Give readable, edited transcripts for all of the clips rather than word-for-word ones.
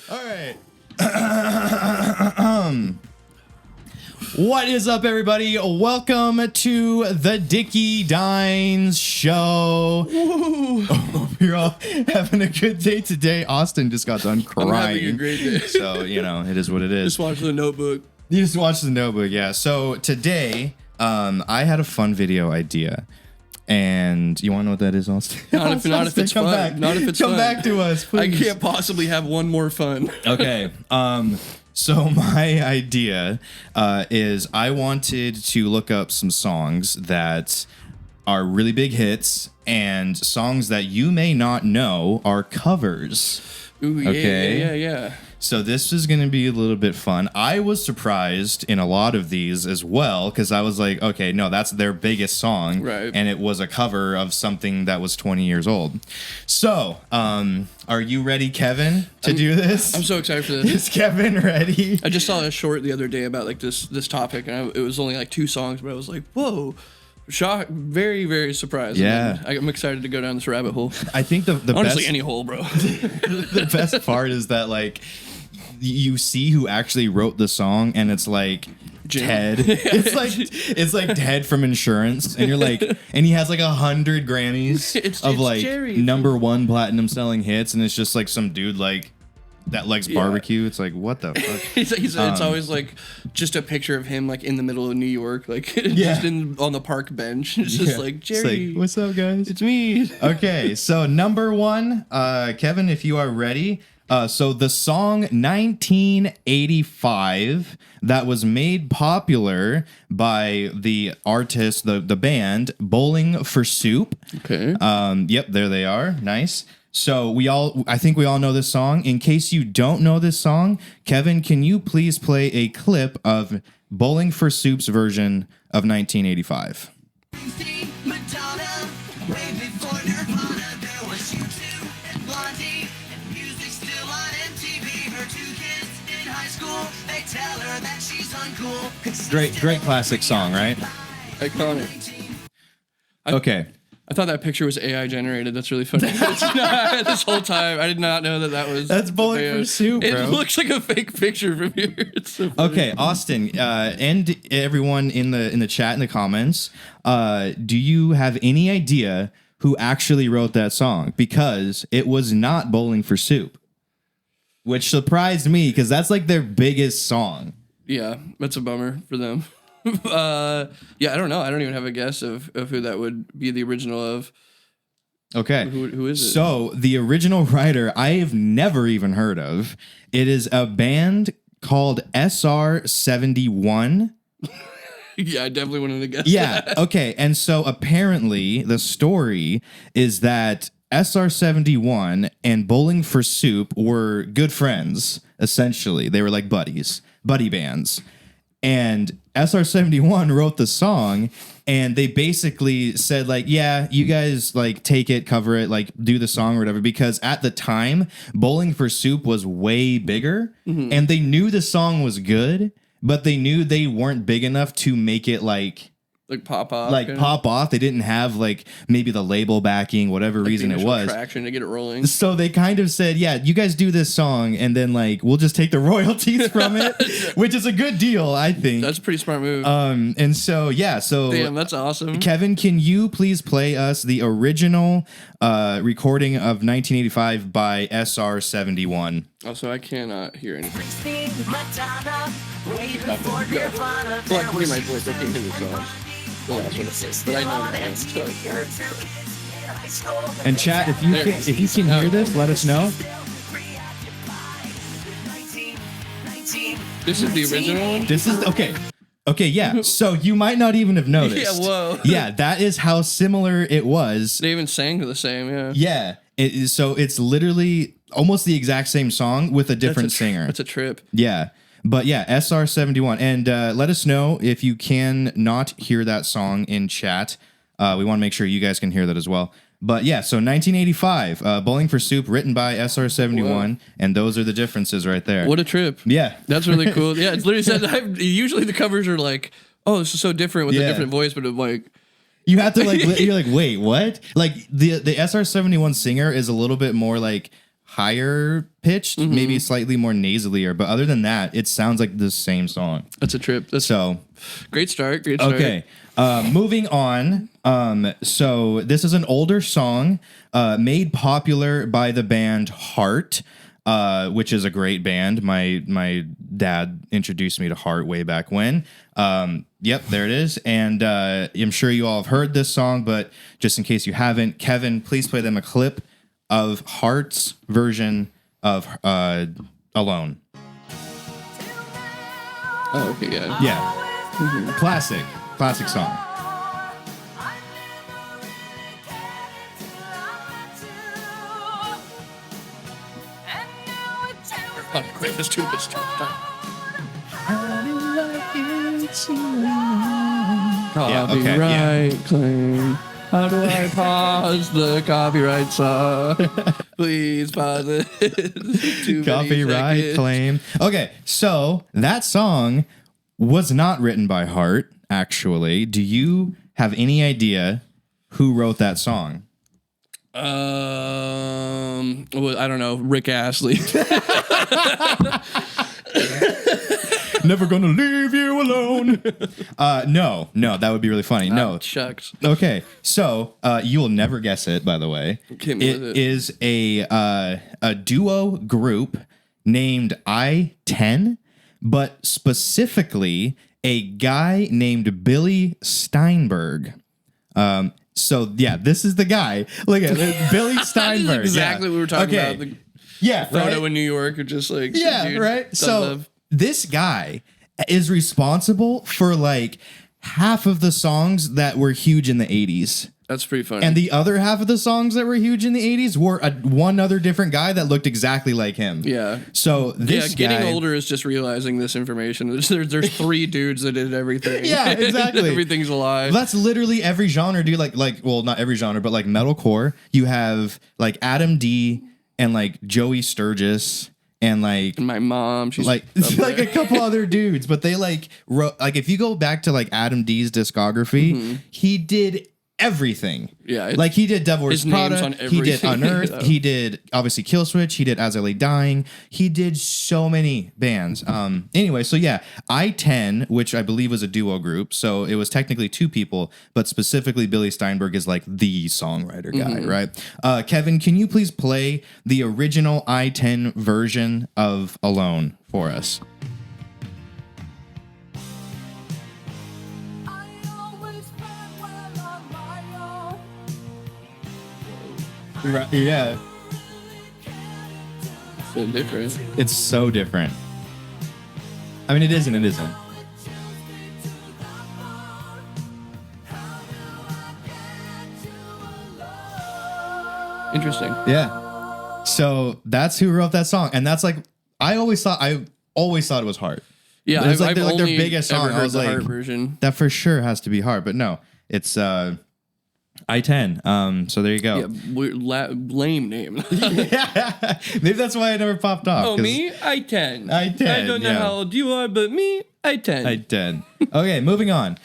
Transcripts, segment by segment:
All right. What is up, everybody? Welcome to the Dickie Dines Show. Hope you're all having a good day today. Austin just got done crying. I'm having a great day. So, you know, it is what it is. Just watch The Notebook. You just watched The Notebook, yeah. So today, I had a fun video idea. And you want to know what that is, Austin? Not if it's fun. Not if it's Come fun. back to us, please. I can't possibly have one more fun. Okay. So my idea is I wanted to look up some songs that are really big hits and songs that you may not know are covers. Ooh, yeah, Okay. yeah. So this is going to be a little bit fun. I was surprised in a lot of these as well because I was like, okay, no, that's their biggest song. Right. And it was a cover of something that was 20 years old. So, are you ready, Kevin, to do this? I'm so excited for this. Is Kevin ready? I just saw a short the other day about like this topic, and it was only like 2 songs, but I was like, whoa. Shock, very, very surprised. Yeah. I'm excited to go down this rabbit hole. I think the Honestly, best, any hole, bro. the best part is that like you see who actually wrote the song and it's like Jim. Ted. It's like Ted from Insurance, and you're like, and he has like 100 Grammys It's of like Jerry. #1 platinum selling hits, and it's just like some dude like that likes barbecue. It's like, what the fuck? It's always like just a picture of him like in the middle of New York, like just on the park bench. It's just like, It's Jerry, like, what's up, guys? it's me. Okay, so #1, Kevin, if you are ready. So the song 1985 that was made popular by the artist, the band Bowling for Soup. Okay. Yep, there they are. Nice. So I think we all know this song. In case you don't know this song, Kevin, can you please play a clip of Bowling for Soup's version of 1985? Madonna, way before Nirvana, there was U2 and Blondie, and music still on MTV. Her 2 kids in high school, they tell her that she's uncool. Great classic song, right? Iconic. Okay. I thought that picture was AI generated. That's really funny. It's not, this whole time, I did not know that was. That's Bowling for Soup, bro. It looks like a fake picture from here. It's so funny. Okay, Austin, and everyone in the chat in the comments, do you have any idea who actually wrote that song? Because it was not Bowling for Soup, which surprised me because that's like their biggest song. Yeah, that's a bummer for them. Yeah, I don't know. I don't even have a guess of who that would be the original of. Okay. Who is it? So the original writer I have never even heard of. It is a band called SR71. Yeah, I definitely wouldn't have guessed. Yeah. that. Okay. And so apparently the story is that SR71 and Bowling for Soup were good friends, essentially. They were like buddy bands. And SR71 wrote the song, and they basically said, like, yeah, you guys, like, take it, cover it, like, do the song or whatever. Because at the time, Bowling for Soup was way bigger, and they knew the song was good, but they knew they weren't big enough to make it, like pop off. pop off. They didn't have like maybe the label backing, whatever reason it was. Traction to get it rolling. So they kind of said, yeah, you guys do this song and then like we'll just take the royalties from it, which is a good deal, I think. That's a pretty smart move. And so yeah, so Damn, that's awesome. Kevin, can you please play us the original recording of 1985 by SR71? Also, I cannot hear anything. Madonna, way before Nirvana, Well, I can hear my voice. I can't hear the song. The last one. But I know the end, so. And chat, if you can hear this, let us know. This is the original one? This is okay. Okay, yeah. So you might not even have noticed. Yeah, whoa. Yeah, that is how similar it was. They even sang the same, yeah. Yeah. It is, so it's literally almost the exact same song with a different singer. That's a trip. Yeah. But yeah, SR71. And let us know if you can not hear that song in chat. We want to make sure you guys can hear that as well. But yeah, so 1985, Bowling for Soup, written by SR71, Whoa. and those are the differences right there. What a trip. Yeah. That's really cool. Yeah, it's literally said, usually the covers are like, oh, this is so different with a different voice, but I'm like... You have to like, you're like, wait, what? Like the SR71 singer is a little bit more like higher pitched, maybe slightly more nasally, but other than that, it sounds like the same song. That's a trip. That's So, great start. Great start. okay. Moving on. So this is an older song made popular by the band Heart, which is a great band. My dad introduced me to Heart way back when. Yep, there it is. And I'm sure you all have heard this song, but just in case you haven't, Kevin, please play them a clip of Heart's version of Alone. Oh, okay, yeah. Yeah. Classic song. Oh, great. Let's do this. Copyright claim. How do I pause the copyright song? Please pause it. Too many Copyright seconds. claim. Okay, so that song was not written by Heart, actually. Do you have any idea who wrote that song? Well, I don't know. Rick Astley. Never gonna leave you alone. No, that would be really funny. No. Shucks. Okay, so you will never guess it, by the way. Hit me It with it. is a duo group named I-10, but specifically a guy named Billy Steinberg. So yeah, this is the guy. Look at it, Billy Steinberg. exactly yeah. what we were talking Okay. about. The Yeah, photo right? in New York, or just like some Yeah, dude right. does So love- this guy is responsible for like half of the songs that were huge in the 80s. that's pretty funny. And the other half of the songs that were huge in the 80s were one other different guy that looked exactly like him. yeah. So this Getting guy, older is just realizing this information. There's three dudes that did everything. Yeah, exactly. Everything's alive. That's literally every genre, dude. Like, well, not every genre, but like metalcore. You have like Adam D and like Joey Sturgis and like My mom, she's like up like there. a couple other dudes, but they like wrote like if you go back to like Adam D's discography, he did everything. Yeah, it's- like he did Devil Wears his name's Prada, on he did everything. Unearthed, he did obviously Killswitch, he did As I Lay Dying, he did so many bands. Anyway, so yeah, I-10, which I believe was a duo group, so it was technically two people, but specifically Billy Steinberg is like the songwriter guy, right? Kevin, can you please play the original I-10 version of Alone for us? Right, yeah. so different. It's so different. I mean, it is and it isn't. Interesting. Yeah. So that's who wrote that song, and that's like I always thought it was Heart. Yeah, It was like I've their only biggest song. ever I heard was the like, Heart version. that for sure has to be Heart, but no, it's I-10. So there you go. Yeah, lame name. Maybe that's why it never popped off. Oh, 'cause me? I-10. I-10, I don't know yeah. how old you are, but me, I-10. I-10. Okay, moving on.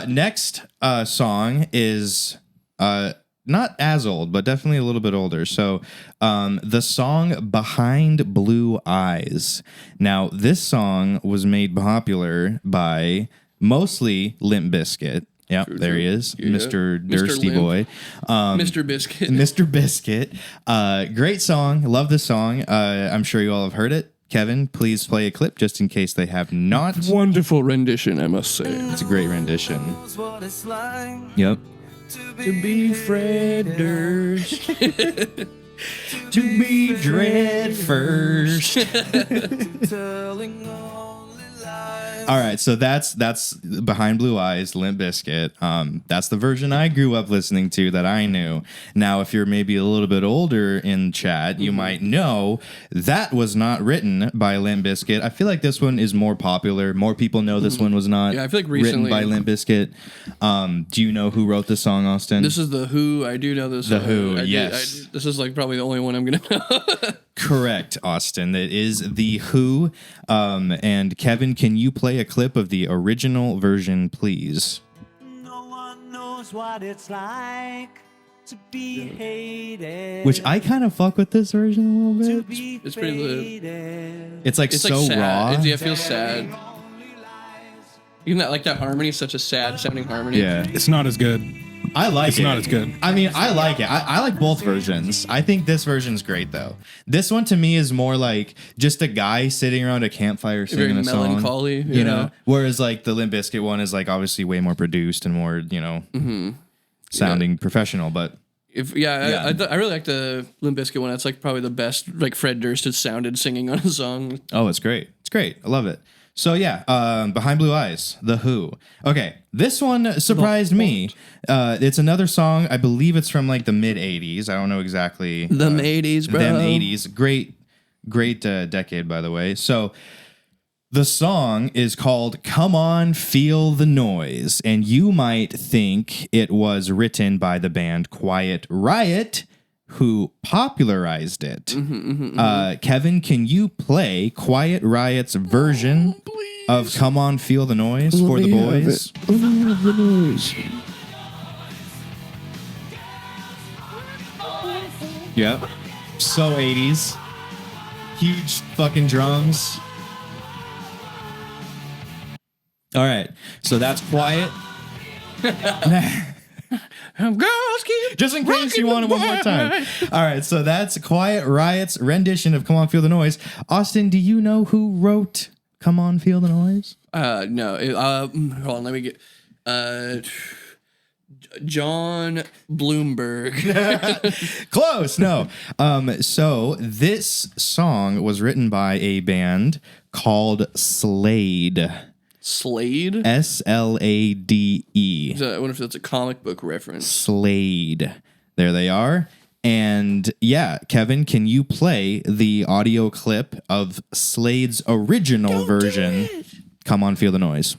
Next song is not as old, but definitely a little bit older. So the song Behind Blue Eyes. Now, this song was made popular by mostly Limp Bizkit. Yep, there he is, Yeah. Mr. Mr. Thirsty Limp. Boy. Mr. Biscuit. Mr. Biscuit. Great song. Love this song. I'm sure you all have heard it. Kevin, please play a clip just in case they have not. Wonderful rendition, I must say. It's a great rendition. Knows what it's like Yep. to Be frienders. To be dread first. telling only lies. All right, so that's Behind Blue Eyes, Limp Bizkit. That's the version I grew up listening to that I knew. Now, if you're maybe a little bit older in chat, you might know that was not written by Limp Bizkit. I feel like this one is more popular. More people know this one was not Yeah, I feel like written recently- by Limp Bizkit. Do you know who wrote this song, Austin? This is The Who. I do know this. The Who, I do- yes. this is like probably the only one I'm going to know. Correct, Austin. It is The Who. And Kevin, can you play a clip of the original version, please? No one knows what it's like to be hated. Which I kind of fuck with this version a little bit. It's pretty lit. faded. It's like It's so like sad. raw. It feels sad. Even that, like that harmony, is such a sad sounding harmony. Yeah, It's not as good. I like It's it. not as good. I mean, I like it. I like both versions. I think this version's great though. This one to me is more like just a guy sitting around a campfire singing Very a song. melancholy, you yeah. know. Whereas like the Limp Bizkit one is like obviously way more produced and more sounding professional. But I really like the Limp Bizkit one. That's like probably the best like Fred Durst has sounded singing on a song. oh, it's great. It's great. I love it. So yeah, Behind Blue Eyes, The Who. Okay, this one surprised me. It's another song. I believe it's from like the mid '80s. I don't know exactly. Them 80s, bro. Them '80s. Great decade, by the way. So the song is called "Come On, Feel the Noise," and you might think it was written by the band Quiet Riot, who popularized it. Kevin, can you play Quiet Riot's version of "Come On, Feel the Noise" for the boys? Yep. So 80s. Huge fucking drums. All right. So that's Quiet. Girls keep Just in case you want it one more time. All right. So that's Quiet Riot's rendition of "Come On, Feel the Noise." Austin, do you know who wrote "Come On, Feel the Noise"? No. Hold on. Let me get. John Bloomberg. Close. No. So this song was written by a band called Slade. Slade. Slade. I wonder if that's a comic book reference. Slade. There they are. And yeah, Kevin, can you play the audio clip of Slade's original version? Come On, Feel the Noise.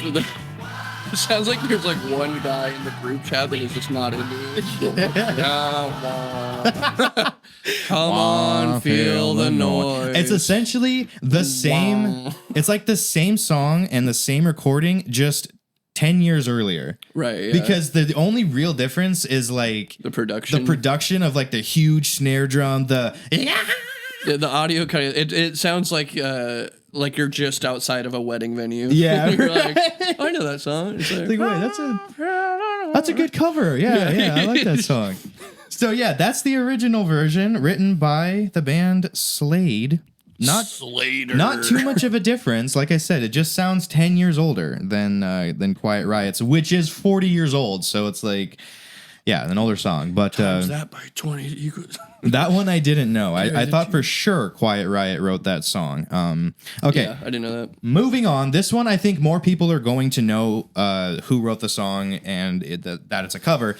It sounds like there's like one guy in the group chat that is just not into it. Come on, feel the noise. It's essentially the same. It's like the same song and the same recording, just 10 years earlier. Right. Yeah. Because the only real difference is like the production. the production of like the huge snare drum, Yeah, the audio kind of it sounds like you're just outside of a wedding venue. Yeah. You're like, I know that song. It's like, Like, wait, that's a good cover. Yeah, I like that song. So yeah, that's the original version written by the band Slade. Slater. Not too much of a difference. Like I said, it just sounds 10 years older than Quiet Riot's, which is 40 years old. So it's like, yeah, an older song. But Is that by 20 equals? that one I didn't know. I thought for sure Quiet Riot wrote that song. Okay. Yeah, I didn't know that. Moving on, this one I think more people are going to know who wrote the song and that it's a cover.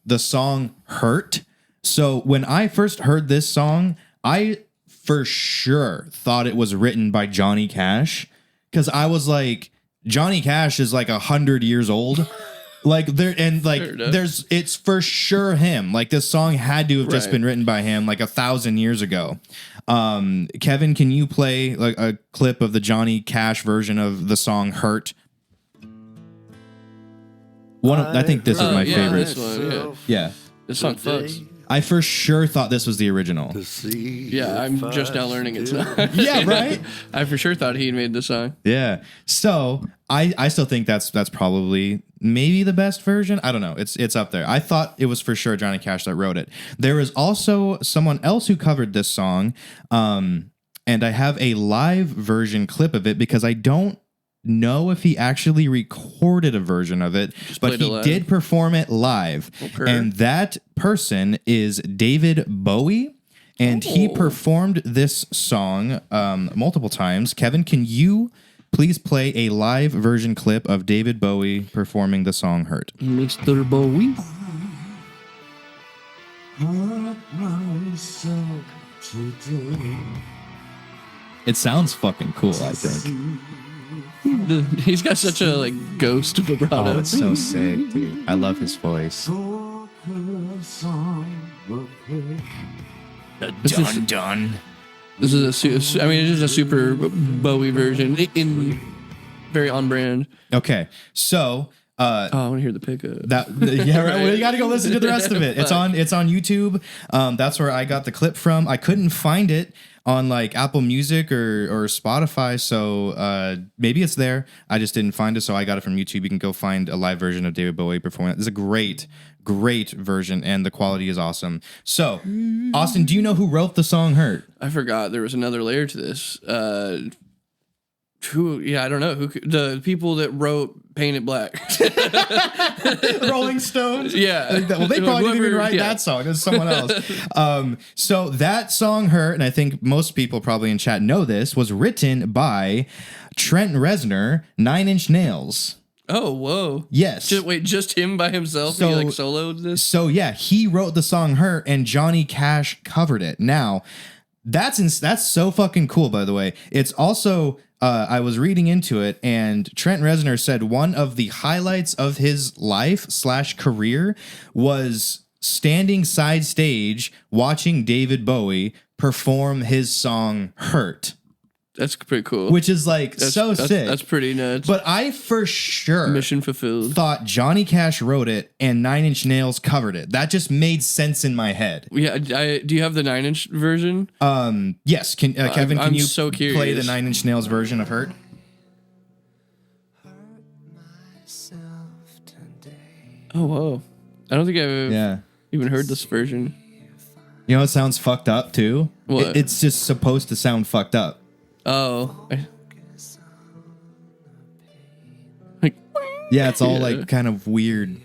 The song "Hurt." So when I first heard this song, I for sure thought it was written by Johnny Cash, because I was like, Johnny Cash is like 100 years old. Like there and like it's for sure him. Like this song had to have just been written by him like 1,000 years ago. Kevin, can you play like a clip of the Johnny Cash version of the song "Hurt"? I think this is my favorite. This one, Yeah. This song fucks. I for sure thought this was the original. Yeah, I'm just now learning it's not. Yeah, right? I for sure thought he made the song. Yeah. So I still think that's probably maybe the best version. I don't know. It's up there. I thought it was for sure Johnny Cash that wrote it. There is also someone else who covered this song. And I have a live version clip of it because I don't know if he actually recorded a version of it, but he did perform it live. Okay. And that person is David Bowie. And he performed this song multiple times. Kevin, can you please play a live version clip of David Bowie performing the song "Hurt"? Mr. Bowie. It sounds fucking cool, I think. He's got such a like ghost vibrato. Oh, it's so sick, dude. I love his voice. Dun. This is I mean, it is a super Bowie version in very on brand. Okay, so Oh, I want to hear the pickup. yeah, right. Well, you got to go listen to the rest of it. It's on YouTube. That's where I got the clip from. I couldn't find it on like Apple Music or Spotify, so maybe it's there. I just didn't find it, so I got it from YouTube. You can go find a live version of David Bowie performing it. It's a great version, and the quality is awesome. So, Austin, do you know who wrote the song "Hurt"? I forgot there was another layer to this. Who? Yeah, I don't know. The people that wrote "Paint It Black." Rolling Stones. Yeah. Well, they probably didn't even Whoever- write yeah. that song. It was someone else. So that song "Hurt," and I think most people probably in chat know this, was written by Trent Reznor, Nine Inch Nails. Oh, whoa. Yes. Just him by himself? So- he like soloed this? So yeah, he wrote the song "Hurt" and Johnny Cash covered it. Now, that's so fucking cool, by the way. It's also I was reading into it, and Trent Reznor said one of the highlights of his life / career was standing side stage watching David Bowie perform his song "Hurt," That's pretty cool. which is like sick. That's pretty nuts. But I for sure Mission fulfilled. thought Johnny Cash wrote it and Nine Inch Nails covered it. That just made sense in my head. Yeah, do you have the 9-inch version? Yes, Kevin, I'm can you so play the curious. Nine Inch Nails version of "Hurt"? Oh, whoa. I don't think I've Yeah. even heard this version. You know it sounds fucked up too? What? It's just supposed to sound fucked up. Oh. Like, Yeah, it's all Yeah. like kind of weird.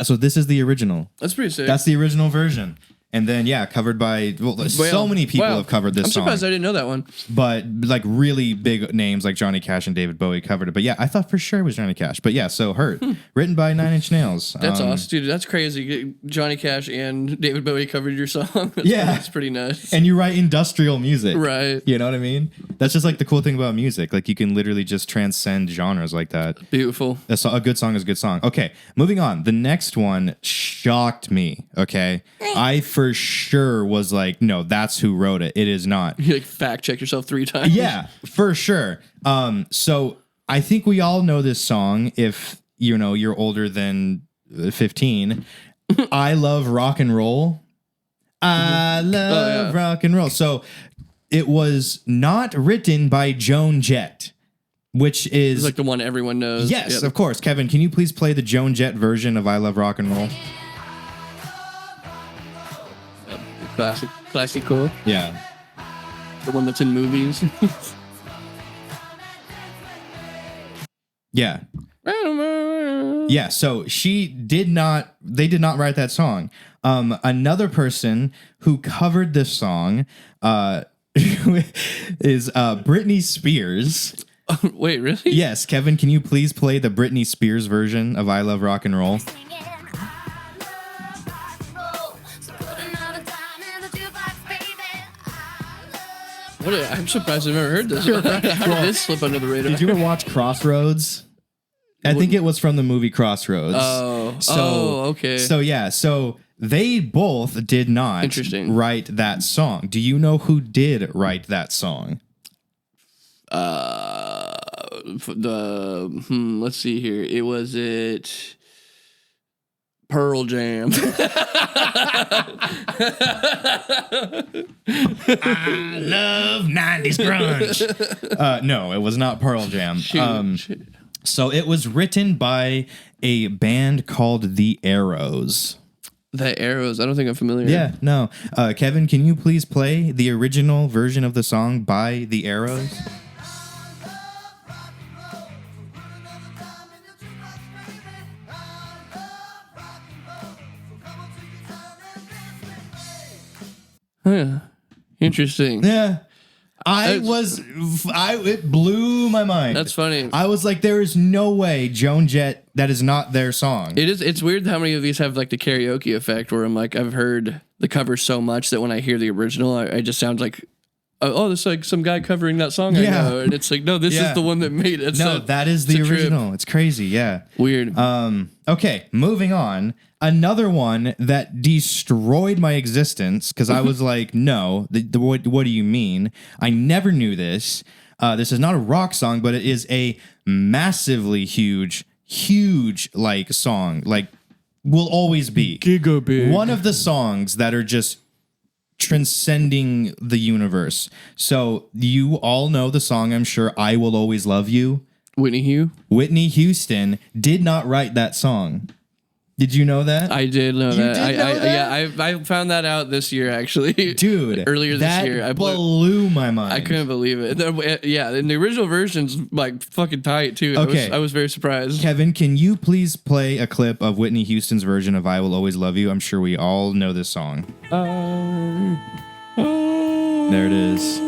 So this is the original. that's pretty sick. That's the original version. And then covered by so many people Wow. have covered this I'm song. surprised I didn't know that one. But like really big names like Johnny Cash and David Bowie covered it. But yeah, I thought for sure it was Johnny Cash. But yeah, so "Hurt," written by Nine Inch Nails. That's awesome, dude. That's crazy. Johnny Cash and David Bowie covered your song. Yeah. That's pretty nuts. And you write industrial music. Right. You know what I mean? That's just like the cool thing about music. Like you can literally just transcend genres like that. Beautiful. A good song is a good song. Okay, moving on. The next one shocked me. Okay. I for sure was like, no, that's who wrote it. It is not. You like fact check yourself 3 times. Yeah, for sure. So I think we all know this song if you know you're older than 15. I love rock and roll. I love yeah. rock and roll. So it was not written by Joan Jett, which is It's like the one everyone knows. yes, Yeah. of course. Kevin, can you please play the Joan Jett version of I Love Rock and Roll? Classical. Yeah. The one that's in movies. Yeah. Yeah, so they did not write that song. Another person who covered this song is Britney Spears. Wait, really? Yes, Kevin, can you please play the Britney Spears version of I Love Rock and Roll? I'm surprised I've never heard this. How did this slip under the radar? Did you ever watch Crossroads? I think it was from the movie Crossroads. Okay. So yeah, so they both did not Interesting. write that song. Do you know who did write that song? Let's see here. It Pearl Jam. I love 90s grunge. No, it was not Pearl Jam. Shoot. So it was written by a band called The Arrows. The Arrows. I don't think I'm familiar. Yeah, no. Kevin, can you please play the original version of the song by The Arrows? Huh. Interesting. Yeah. It blew my mind. That's funny. I was like, there is no way Joan Jett, that is not their song. It's weird how many of these have like the karaoke effect where I'm like, I've heard the cover so much that when I hear the original, I just sound like oh, there's like some guy covering that song Yeah. I know. And it's like, no, this Yeah. is the one that made it. No, that is the it's a trip. original. It's crazy. Yeah. Weird. Okay, moving on. Another one that destroyed my existence because I was like, no, what do you mean? I never knew this. This is not a rock song, but it is a massively huge like song. Like, will always be Gigabit. one of the songs that are just transcending the universe. So you all know the song, I'm sure, I Will Always Love You. Whitney Hugh. Whitney Houston did not write that song. Did you know that? I did know You that. did know that? Yeah, I found that out this year actually. Dude, earlier this that year, I blew my mind. I couldn't believe it. Yeah, and the original version's like fucking tight too. Okay. I was very surprised. Kevin, can you please play a clip of Whitney Houston's version of I Will Always Love You? I'm sure we all know this song. There it is.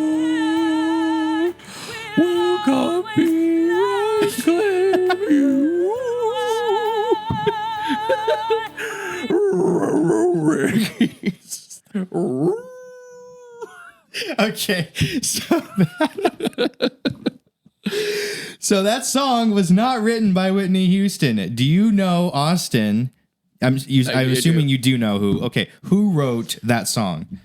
Woke up here and claim you. Okay, so that song was not written by Whitney Houston. Do you know, Austin? I'm assuming you do know who. Okay, who wrote that song?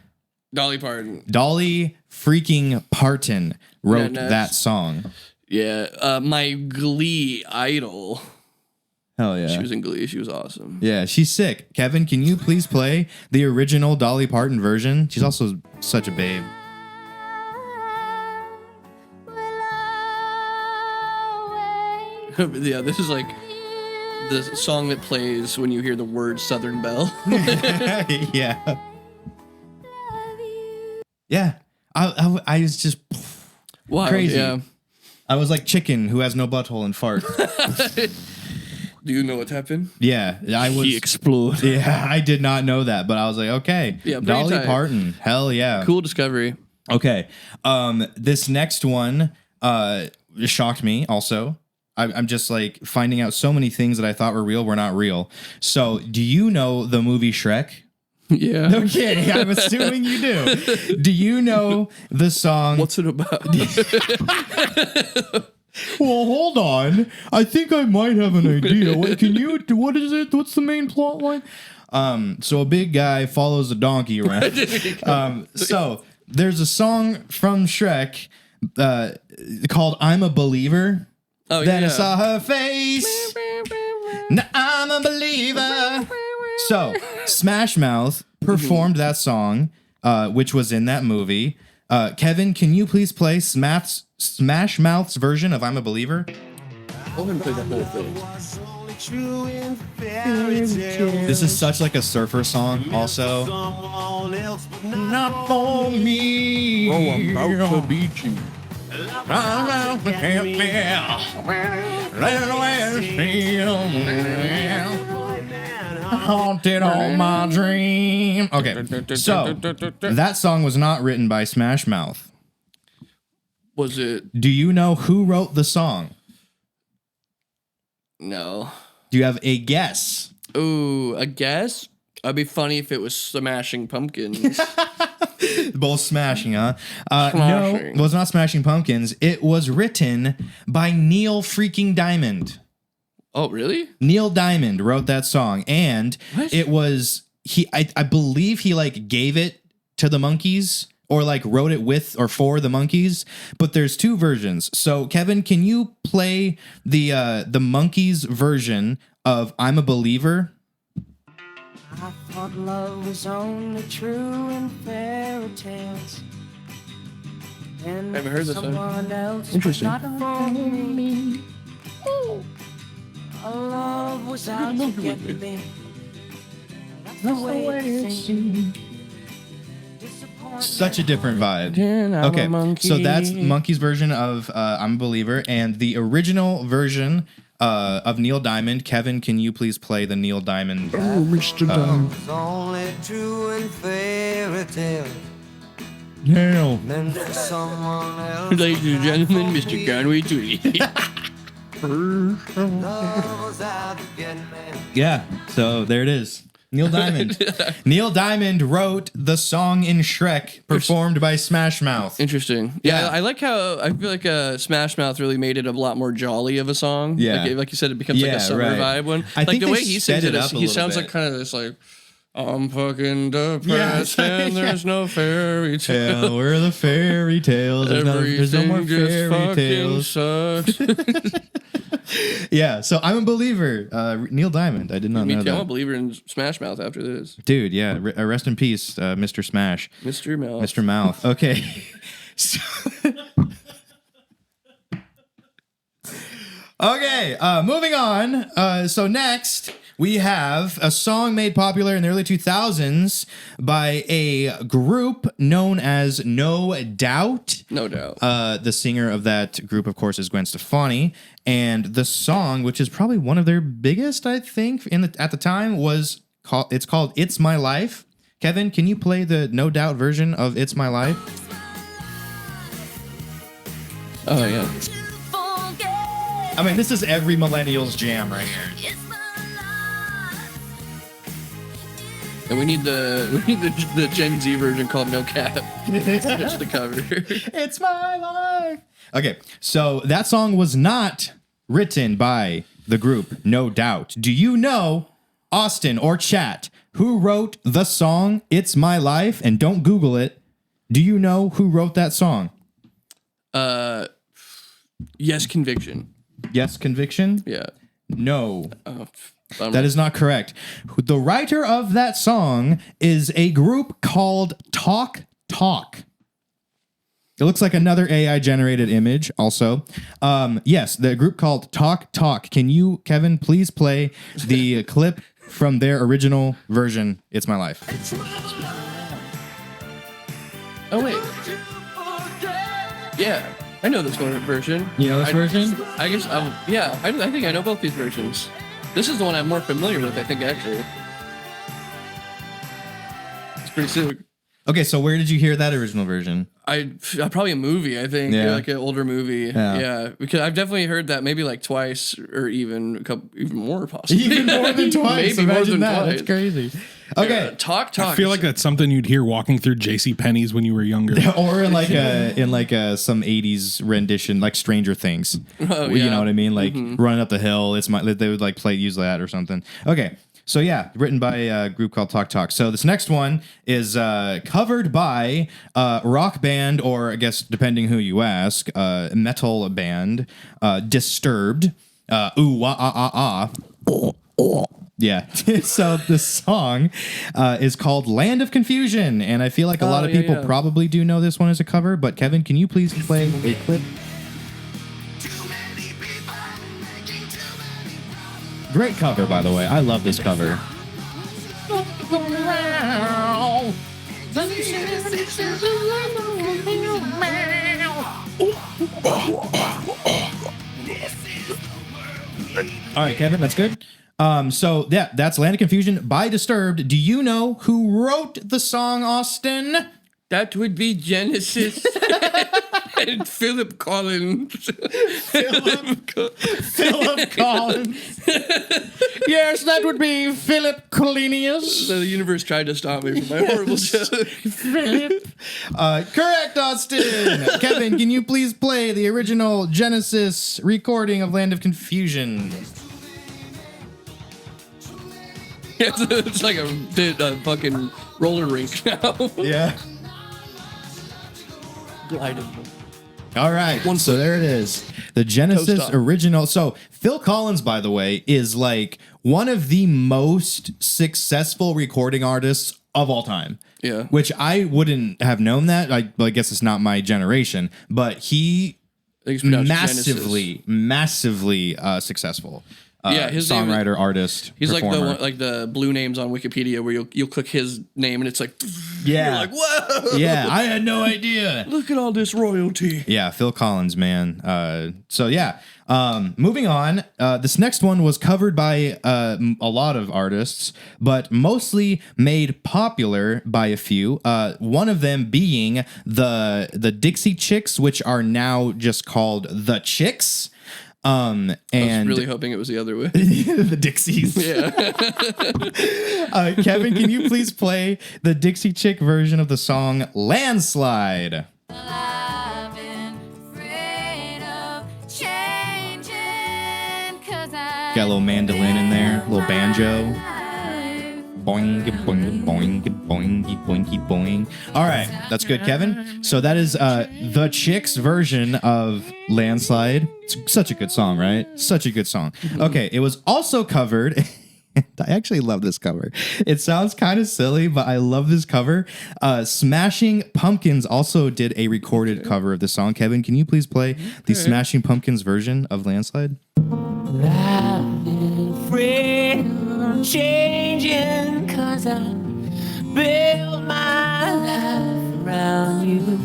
Dolly Parton. Dolly freaking Parton wrote Yeah, nice. that song. Yeah, my Glee idol. Hell yeah. She was in Glee. She was awesome. Yeah, she's sick. Kevin, can you please play the original Dolly Parton version? She's also such a babe. Yeah, this is like the song that plays when you hear the word Southern Belle. Yeah. Yeah. I was just Wow. Crazy. Yeah. I was like chicken who has no butthole and fart. Do you know what happened? Yeah, I was. He exploded. Yeah, I did not know that, but I was like, okay, Yeah, pretty Dolly tight. Parton, hell yeah. Cool discovery. Okay, this next one shocked me. Also, I'm just like finding out so many things that I thought were real were not real. So, do you know the movie Shrek? Yeah. Okay, I'm assuming you do. Do you know the song? What's it about? Well, hold on. I think I might have an idea. What what is it? What's the main plot line? So a big guy follows a donkey around. So there's a song from Shrek called "I'm a Believer." Oh, Then yeah. I saw her face. Now I'm a believer. So Smash Mouth performed that song, which was in that movie. Kevin, can you please play Smash Mouth's version of "I'm a Believer"? Go ahead and play the whole thing. This is such like a surfer song, also. Not for me. Oh, I'm about to beat you. Haunted on my dream. Okay, so that song was not written by Smash Mouth. Was it? Do you know who wrote the song? No. Do you have a guess? Ooh, a guess? It'd be funny if it was Smashing Pumpkins. Both smashing, huh? Smashing. No, it was not Smashing Pumpkins. It was written by Neil freaking Diamond. Oh, really? Neil Diamond wrote that song, and What? it was I believe he like gave it to the Monkees or like wrote it with or for the Monkees, but there's two versions. So Kevin, can you play the Monkees version of "I'm a Believer"? I thought love was only true in fairy tales. And Haven't heard this one. someone else Interesting. was not for me. A love was out to get me. That's the way it seemed. Disappointment. Such a different vibe. I'm a Okay, monkey. so that's Monkey's version of "I'm a Believer," and the original version of Neil Diamond. Kevin, can you please play the Neil Diamond? Oh, Mr. Diamond. It's only true in fairy tales. Neil. Meant for someone else. Ladies and gentlemen, Mr. Conway Twitty. Love was out to get me. Yeah, so there it is. Neil Diamond. Neil Diamond wrote the song in Shrek, performed by Smash Mouth. Interesting. Yeah. Yeah, I like how I feel like Smash Mouth really made it a lot more jolly of a song. Yeah. Like you said, it becomes like Yeah, a summer right. vibe one. I Like think the they way he sped sings it it, up a he little sounds bit. like kind of this like, I'm fucking depressed Yeah. and there's no fairy tale. Yeah, where are the fairy tales? There's no more Everything just fairy fucking tales. sucks. Yeah, so I'm a believer. Neil Diamond. I did not Me know too. I'm a that. believer in Smash Mouth after this. Dude, yeah. Rest in peace, Mr. Smash. Mr. Mouth. Mr. Mouth. Okay. So- okay, moving on. So next, we have a song made popular in the early 2000s by a group known as No Doubt. No doubt. The singer of that group, of course, is Gwen Stefani, and the song, which is probably one of their biggest, I think, at the time, it's called "It's My Life." Kevin, can you play the No Doubt version of "It's My Life"? Oh, yeah. I mean, this is every millennial's jam right here. And we need the Gen Z version called No Cap. That's the cover. It's my life. Okay, so that song was not written by the group No Doubt. Do you know, Austin or chat, who wrote the song "It's My Life"? And don't Google it. Do you know who wrote that song? Yes, Conviction. Yes, Conviction? Yeah. No. Oh, That is not correct. The writer of that song is a group called Talk Talk. It looks like another AI generated image also. Yes, the group called Talk Talk. Can you, Kevin, please play the clip from their original version, "It's My Life"? Oh, wait. Yeah. I know this one version. You know this version? I guess, yeah. I think I know both these versions. This is the one I'm more familiar with, I think, actually. It's pretty sick. Okay, so where did you hear that original version? Probably a movie, I think. Yeah. Like an older movie. Yeah. Yeah. Because I've definitely heard that maybe like twice or even even more possibly. Even more than twice. Maybe more Imagine than that. twice. That's crazy. Okay. Yeah, Talk. I feel like that's something you'd hear walking through J.C. Penney's when you were younger. Or in like some 80s rendition, like Stranger Things. Oh, You yeah. know what I mean? Like running up the hill. They would like use that or something. Okay. So yeah, written by a group called Talk Talk. So this next one is covered by rock band, or I guess depending who you ask, metal band, Disturbed. Ooh, wah, ah, ah, ah. Yeah. So the song is called "Land of Confusion," and I feel like a lot of yeah, people yeah. probably do know this one as a cover. But Kevin, can you please play a clip? Great cover, by the way. I love this cover. All right, Kevin, that's good. So yeah, that's "Land of Confusion" by Disturbed. Do you know who wrote the song, Austin? That would be Genesis and Philip Collins. Philip Collins. Yes, that would be Philip Collins. The universe tried to stop me from my horrible joke. Philip. Correct, Austin. Kevin, can you please play the original Genesis recording of "Land of Confusion"? It's like a fucking roller rink now. Yeah. Gliding. All right. So there it is. The Genesis Toast up. original. So Phil Collins, by the way, is like one of the most successful recording artists of all time. Yeah. Which I wouldn't have known that. I guess it's not my generation, but he I think it's pronounced massively successful. Yeah, his name is- songwriter, artist. He's performer. like the blue names on Wikipedia where you'll click his name and it's like, Yeah. you're like, whoa, Yeah, I had no idea. look at all this royalty. Yeah, Phil Collins, man. So yeah, moving on. This next one was covered by a lot of artists, but mostly made popular by a few. One of them being the Dixie Chicks, which are now just called the Chicks. And I was really hoping it was the other way. the Dixies. Yeah. Kevin, can you please play the Dixie Chick version of the song Landslide? I've been afraid of changing 'cause I Got a little mandolin in there, a little banjo. Boing, boing, boing, boing, boinky, boing. All right, that's good, Kevin. So that is the Chicks version of Landslide. It's such a good song, right? Such a good song. Okay, it was also covered. I actually love this cover. It sounds kind of silly, but I love this cover. Smashing Pumpkins also did a recorded cover of the song. Kevin, can you please play the Smashing Pumpkins version of Landslide? I've been afraid of changing 'cause I built my life around you.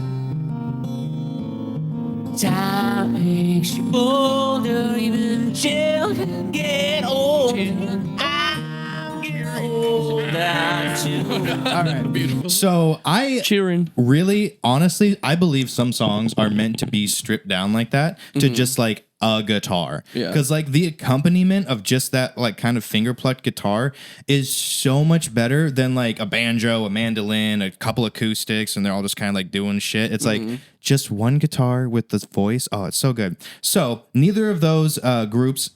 Time makes you older, even children get old. I'm getting older too. All right. Beautiful. So I Cheering. really, honestly, I believe some songs are meant to be stripped down like that to just like a guitar. Yeah. Because like the accompaniment of just that like kind of finger plucked guitar is so much better than like a banjo, a mandolin, a couple acoustics, and they're all just kind of like doing shit. It's like just one guitar with the voice. Oh, it's so good. So neither of those groups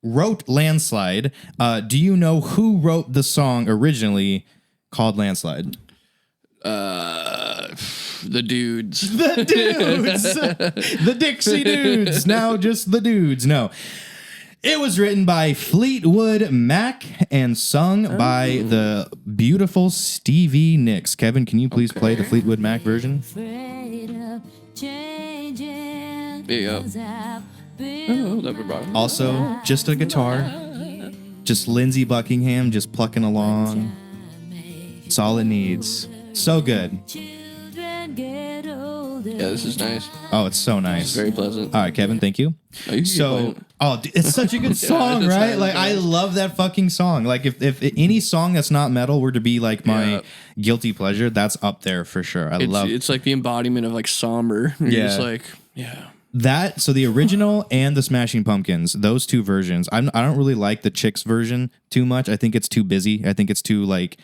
wrote Landslide. Do you know who wrote the song originally called Landslide? The dudes. The dudes. The Dixie Dudes. Now just the dudes. No. It was written by Fleetwood Mac and sung by the beautiful Stevie Nicks. Kevin, can you please play the Fleetwood Mac version? Afraid of changing There you go. 'cause I've Oh, that would rock. Also, just a guitar. Just Lindsey Buckingham just plucking along. It's all it needs. So good. children get older. Yeah, this is nice. Oh, it's so nice. Very pleasant. All right, Kevin, thank you. Oh, you can keep So, playing. it's such a good song, it's right? nice, Like, I nice. love that fucking song. Like, if any song that's not metal were to be like my Yeah. guilty pleasure, that's up there for sure. I love It's like the embodiment of like somber. You're Yeah. just like, yeah. that. So the original and the Smashing Pumpkins, those two versions. I don't really like the Chicks version too much. I think it's too busy. I think it's too like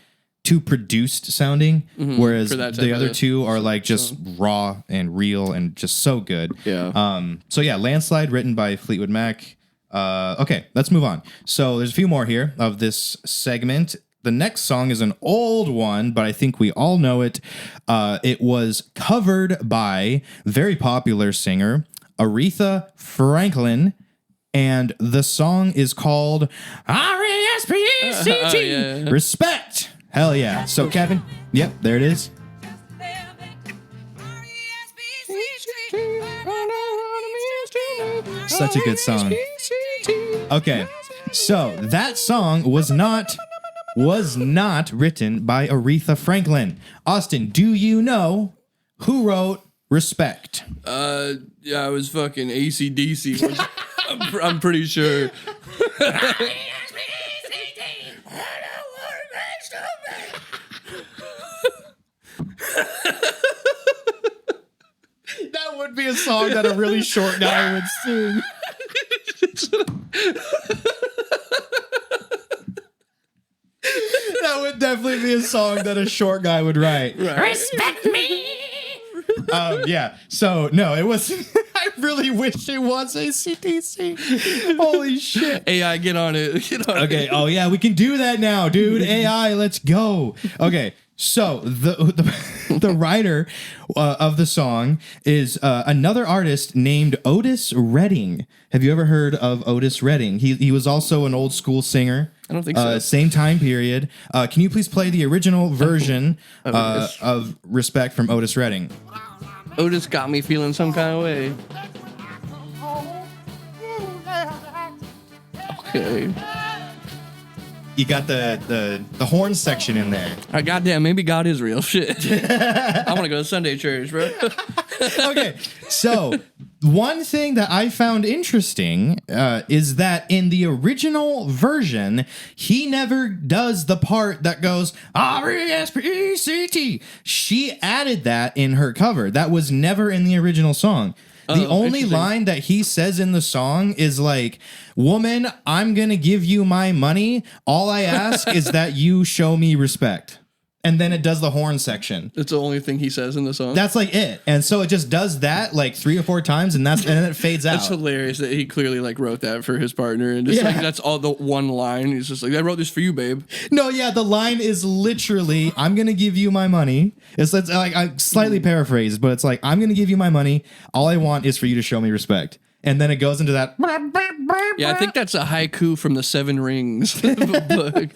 too produced sounding. Whereas for that type the other of two are like just raw and real and just so good. Yeah. So yeah, Landslide, written by Fleetwood Mac. Okay, let's move on. So there's a few more here of this segment. The next song is an old one, but I think we all know it. It was covered by very popular singer Aretha Franklin, and the song is called R-E-S-P-E-C-T. Yeah. Respect. Hell yeah. So Kevin, yep, there it is. Such a good song. Okay, so that song was not written by Aretha Franklin. Austin, do you know who wrote Respect? Yeah, I was fucking AC/DC. I'm pretty sure. That would be a song that a really short guy would sing. That would definitely be a song that a short guy would write. Respect me. Yeah. So no, it wasn't. I really wish it was AC/DC. Holy shit. AI, get on it. Get on Okay. it. Oh yeah, we can do that now, dude. AI, let's go. Okay. So the writer of the song is another artist named Otis Redding. Have you ever heard of Otis Redding? He was also an old school singer. I don't think so. Same time period. Can you please play the original version of Respect from Otis Redding? Otis got me feeling some kind of way. Okay. You got the horn section in there. All right, goddamn, maybe God is real. Shit. I want to go to Sunday church, bro. Okay, so one thing that I found interesting is that in the original version, he never does the part that goes R-E-S-P-E-C-T. She added that in her cover. That was never in the original song. The only interesting. line that he says in the song is like, "Woman, I'm gonna give you my money. All I ask is that you show me respect." And then it does the horn section. That's the only thing he says in the song. That's like it. And so it just does that like 3 or 4 times, and then it fades out. That's hilarious that he clearly like wrote that for his partner, and just Yeah. like that's all the one line. He's just like, I wrote this for you, babe. No, yeah, the line is literally, "I'm gonna give you my money." It's like I slightly paraphrased, but it's like, "I'm gonna give you my money. All I want is for you to show me respect." And then it goes into that. Yeah, I think that's a haiku from the Seven Rings book.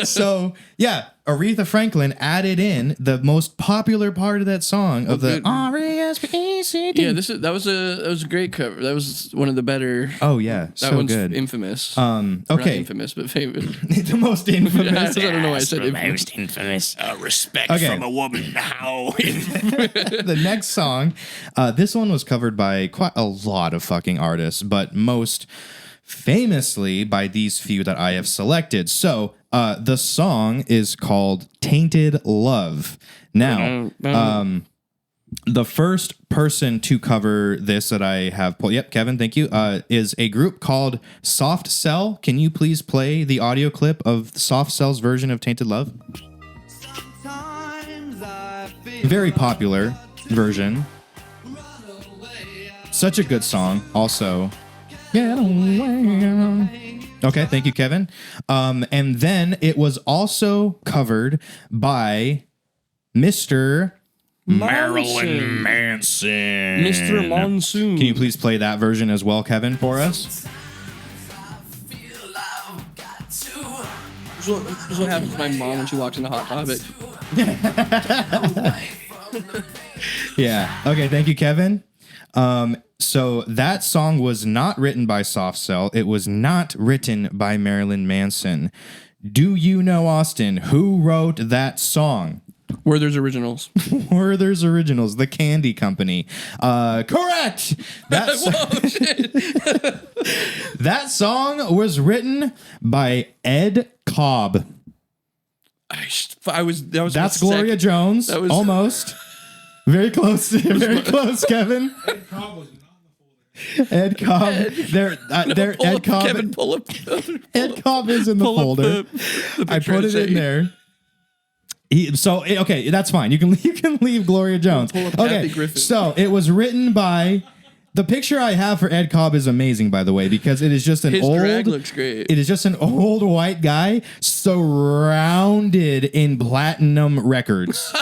So yeah, Aretha Franklin added in the most popular part of that song of the good. R-E-S-P-E-C-T. Yeah, that was a great cover. That was one of the better. Oh yeah, That so one's good. infamous. Not Okay, infamous, but famous. the most infamous. I don't know why I said infamous. infamous. Respect Okay. from a woman. How? The next song, this one was covered by quite a lot of fucking artists, but most famously by these few that I have selected. So the song is called "Tainted Love." Now, the first person to cover this that I have pulled, yep, Kevin, thank you, is a group called Soft Cell. Can you please play the audio clip of Soft Cell's version of "Tainted Love"? Very popular version. Such a good song. Also, get away. Okay, thank you, Kevin. And then it was also covered by Mr. Marilyn Manson. Mr. Monsoon. Can you please play that version as well, Kevin, for us? This is what happens to my mom when she walks into Hot Topic. Yeah. Okay, thank you, Kevin. So that song was not written by Soft Cell. It was not written by Marilyn Manson. Do you know, Austin, who wrote that song? Werther's Originals. Werther's Originals, the candy company. Correct. That song was written by Ed Cobb. I was. That was. That's my Gloria second- Jones. that was- Almost. Very close. Very close, Kevin. Ed Cobb. They're Pull Ed up, Cobb. Kevin, pull up. Ed Cobb is in the pull up folder. the I picture put and it say- in there. Okay, that's fine. You can leave Gloria Jones. Pull up Okay, Kathy Griffin. so it was written by. The picture I have for Ed Cobb is amazing, by the way, because it is just an His old. drag looks great. It is just an old white guy surrounded in platinum records.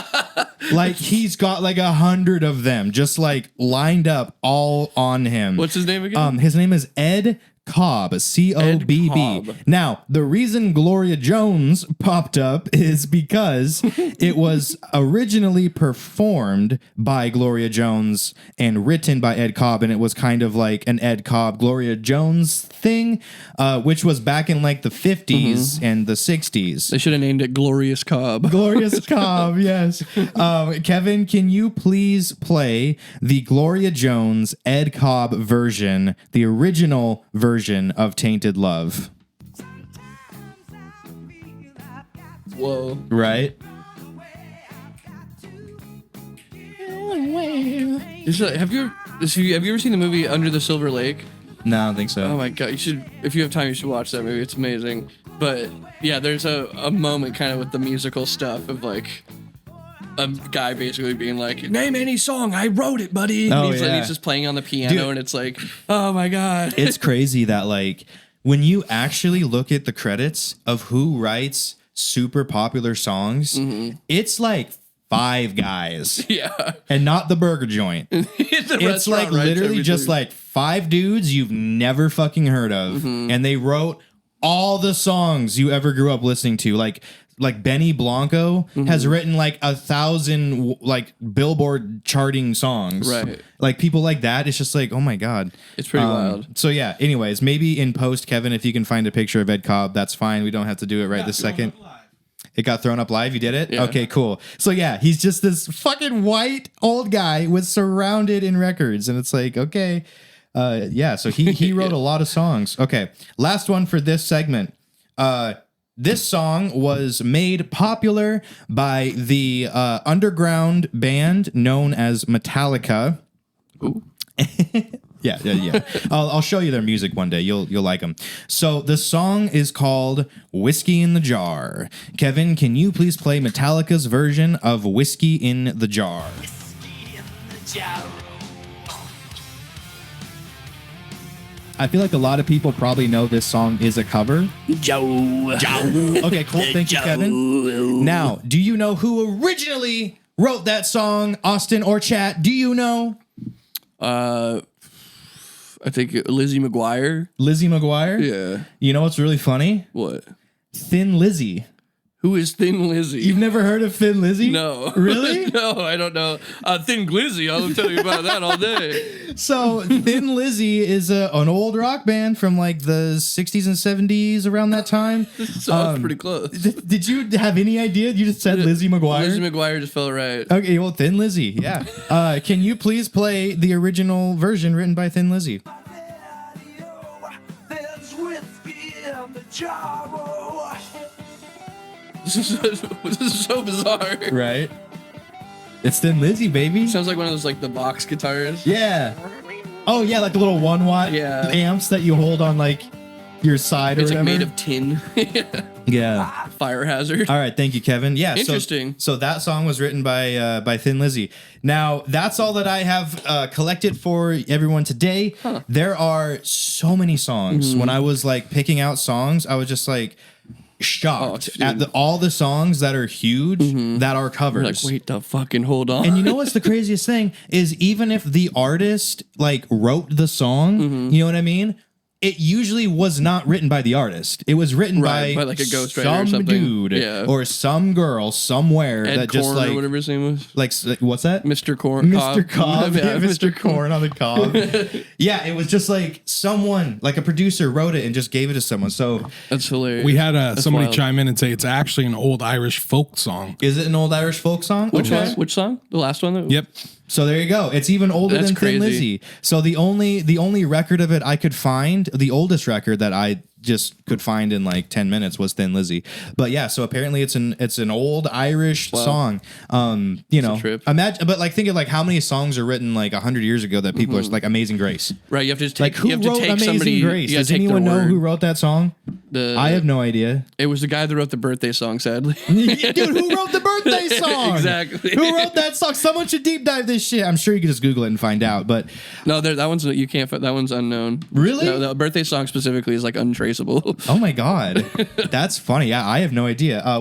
Like he's got like 100 of them, just like lined up all on him. What's his name again? His name is Ed Cobb, C-O-B-B. Cobb. Now, the reason Gloria Jones popped up is because it was originally performed by Gloria Jones and written by Ed Cobb, and it was kind of like an Ed Cobb Gloria Jones thing, which was back in like the 50s and the 60s. They should have named it Glorious Cobb. Glorious Cobb, yes. Kevin, can you please play the Gloria Jones Ed Cobb version, the original version of Tainted Love? Whoa. Right? Have you ever seen the movie Under the Silver Lake? No, I don't think so. Oh my god, you should, if you have time, you should watch that movie. It's amazing. But yeah, there's a moment kind of with the musical stuff of like a guy basically being like, name any song, I wrote it, buddy. Oh, and he's, like, yeah. he's just playing on the piano, Dude. and it's like, oh my god. It's crazy that like when you actually look at the credits of who writes super popular songs, it's like 5 guys Yeah. and not the burger joint. It's like literally just like 5 dudes you've never fucking heard of, and they wrote all the songs you ever grew up listening to. Like Benny Blanco has written like 1,000 like Billboard charting songs. Right. Like people like that. It's just like, oh my god, It's pretty wild. So yeah. Anyways, maybe in post, Kevin, if you can find a picture of Ed Cobb, that's fine. We don't have to do it right this second. It got thrown up live. You did it? Yeah. Okay, cool. So yeah, he's just this fucking white old guy with surrounded in records. And it's like, okay. Yeah, so he wrote a lot of songs. Okay. Last one for this segment. This song was made popular by the underground band known as Metallica. Yeah. I'll show you their music one day. You'll like them. So the song is called "Whiskey in the Jar." Kevin, can you please play Metallica's version of "Whiskey in the Jar"? I feel like a lot of people probably know this song is a cover. Joe. Okay, cool. Thank you, Kevin. Now, do you know who originally wrote that song, Austin or Chat? Do you know? I think Lizzie McGuire. Lizzie McGuire? Yeah. You know what's really funny? What? Thin Lizzy. Who is Thin Lizzy? You've never heard of Thin Lizzy? No. Really? No, I don't know. Thin Glizzy, I'll tell you about that all day. So Thin Lizzy is an old rock band from like the 60s and 70s, around that time. So pretty close. Did you have any idea? You just said Lizzie McGuire? Lizzie McGuire just felt right. Okay, well, Thin Lizzy, yeah. Can you please play the original version written by Thin Lizzy? There's whiskey in the jar. Oh. This is so bizarre. Right. It's Thin Lizzy, baby. Sounds like one of those like the box guitars. Yeah. Oh, yeah, like the little 1 watt Yeah. amps that you hold on like your side or It's like whatever. made of tin. Yeah. Fire hazard. All right, thank you, Kevin. Yeah, Interesting. So that song was written by Thin Lizzy. Now that's all that I have collected for everyone today. There are so many songs. Mm-hmm. When I was like picking out songs, I was just like shocked Oh, at all the songs that are huge that are covers. You're like, wait the fucking hold on. And you know what's the craziest thing is even if the artist like wrote the song, you know what I mean? It usually was not written by the artist. It was written Right, by by, like, a ghostwriter or some something. dude Yeah. or some girl somewhere Ed that just Korn like or whatever his name was. like what's that? Mr. Korn. Mr. Cobb. Yeah, Yeah, Mr. Corn on the cob. Yeah, it was just like someone, like a producer wrote it and just gave it to someone. So That's hilarious. We had somebody wild. chime in and say it's actually an old Irish folk song. is it an old Irish folk song? Which Okay. one? Which song? The last one? Yep. So there you go. It's even older That's than Thin crazy. Lizzy. So the only record of it I could find, the oldest record that I just could find in like 10 minutes was Thin Lizzy. But yeah, so apparently it's an old Irish song. You know, trip. imagine, but like think of like how many songs are written like 100 years ago that people are like Amazing Grace. Right, you have to just Like take, who you have to wrote take Amazing somebody. Grace? You gotta Does take their anyone know word. who wrote that song? I have no idea. It was the guy that wrote the birthday song, sadly. Dude, who wrote the birthday song? Exactly. Who wrote that song? Someone should deep dive this shit. I'm sure you can just Google it and find out. But No, that one's you can't. That one's unknown. Really? No, the birthday song specifically is like untraceable. oh my god, that's funny. Yeah, I have no idea. I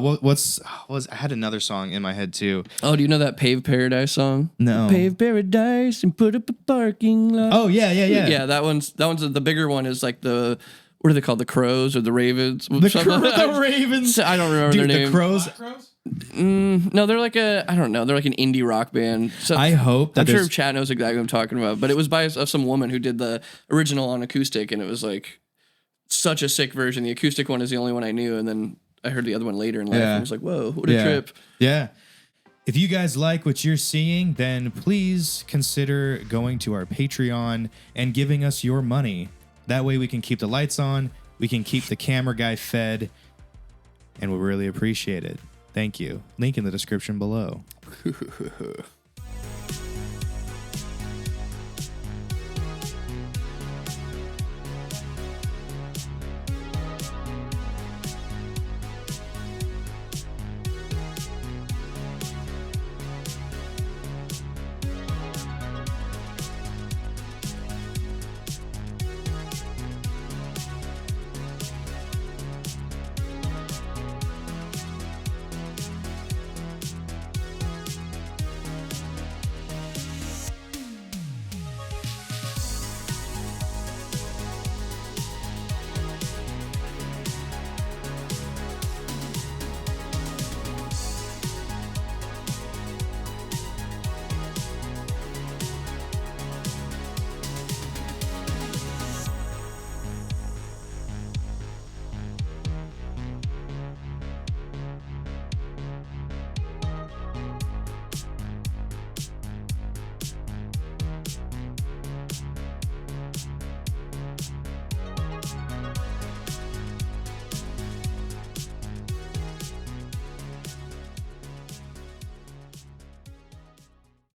had another song in my head too. Oh, do you know that Pave Paradise song? No. Pave Paradise and put up a parking lot. Oh yeah. yeah. That one's the bigger one. Is like the what are they called? The Crows or the Ravens? The Ravens. I don't remember Dude, their the name. Crows. No, they're like I don't know. They're like an indie rock band. So I hope that I'm sure there's- Chad knows exactly what I'm talking about. But it was by some woman who did the original on acoustic, and it was like such a sick version. The acoustic one is the only one I knew, and then I heard the other one later in life, and I was like, whoa, what a Yeah. trip. Yeah. If you guys like what you're seeing, then please consider going to our Patreon and giving us your money. That way we can keep the lights on, we can keep the camera guy fed, and we'll really appreciate it. Thank you. Link in the description below.